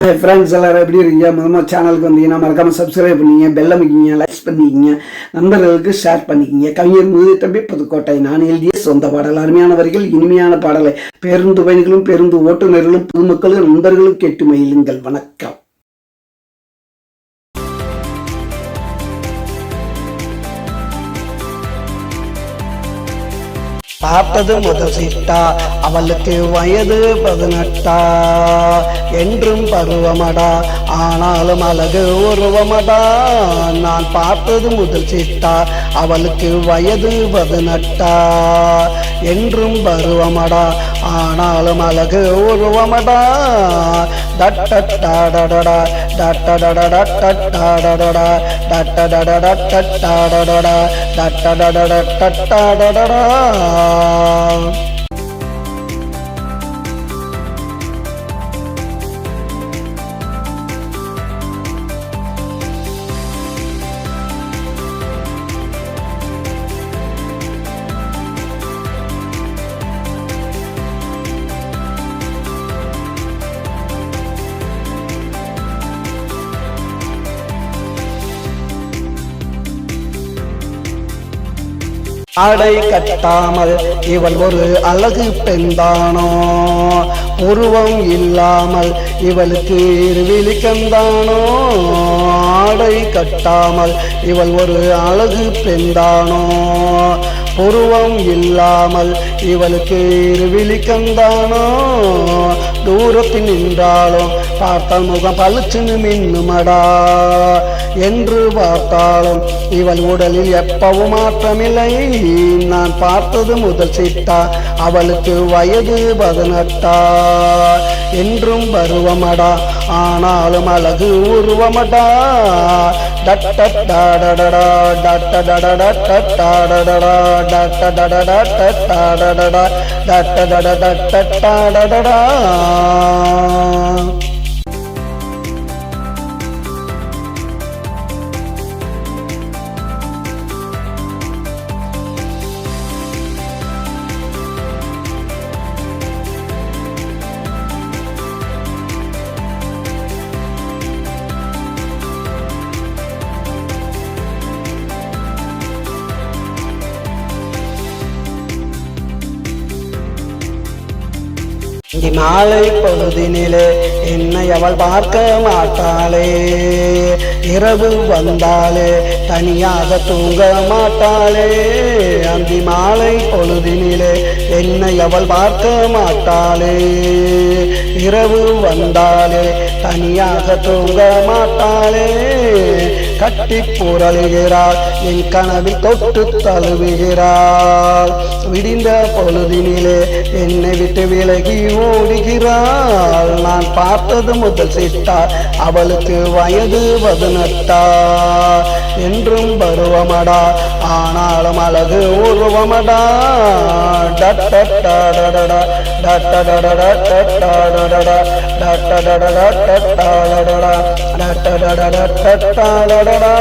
Friends எல்லாரும் எப்படி இருக்கீங்க? முதல்ல சேனலுக்கு வந்தீங்கன்னா மறக்காம சப்ஸ்கிரைப் பண்ணிங்க, பெல் அமைக்கிங்க, லைக்ஸ் பண்ணிக்கிங்க, நண்பர்களுக்கு ஷேர் பண்ணிக்கிங்க. கவிஞர் முதுதம்பி புதுக்கோட்டை. நான் எழுதிய சொந்த பாடல். அருமையான வரிகள், இனிமையான பாடலை பேருந்து பயணிகளும் பேருந்து ஓட்டுநர்களும் பொதுமக்களும் நண்பர்களும் கேட்டு மகிழுங்கள். வணக்கம். பார்த்தது முதல் சீட்டா, அவளுக்கு வயது 18. என்றும் பருவமடா, ஆனாலும் அழகு உருவமடா. நான் பார்த்தது முதல் சீட்டா, அவளுக்கு வயது 18. என்றும் பருவமடா, ஆனாலும் அழகு உருவமடா. டட்டடடடடா டட்டடடடடா டட்டடடடடா டட்டடடடடா டட்டடடடடா. ஆடை கட்டாமல் இவள் ஒரு அழகு பெண்தானோ, உருவம் இல்லாமல் இவளுக்கு இருவிழிக்கந்தானோ. ஆடை கட்டாமல் இவள் ஒரு அழகு பெண்தானோ, உருவம் இல்லாமல் இவளுக்கு இருவிழிக்கந்தானோ. தூரத்தில் நின்றாலும் பார்த்தால் முகம் பளிச்சுன்னு மின்னுமடா. என்று பார்த்தாலும் இவள் உடலில் எப்பவும் மாற்றமில்லை. நான் பார்த்தது முதல் சீட்டா, அவளுக்கு வயது 18. என்றும் பருவமடா, ஆனாலும் அழகு உருவமடா. டட்டடடடடா டட்டடடடா டட்டடடடா டட்டடடடா டட்டடடடா டட்டடடடா. மாலை பொழுதினிலே என்னை அவள் பார்க்க மாட்டாளே. இரவு வந்தாலே தனியாக தூங்க மாட்டாளே. அந்த மாலை பொழுதினிலே என்னை அவள் பார்க்க மாட்டாளே. இரவு வந்தாலே தனியாக தூங்க மாட்டாளே. கட்டி புரளுகிறாள், என் கனவில் தொட்டு தழுவுகிறாள். விடிந்த பொழுதினிலே என்னை விட்டு விலகி ஓடுகிறாள். நான் பார்த்தது முதல் சீட்டா, அவளுக்கு வயது 18. என்றும் பருவமடா, ஆனாலும் அழகு உருவமடா. டட்டடடடடா டட்டடடடா டட்டடடடா டட்டடடடா டட்டடடடா டட்டடடடா டட்டடடடா.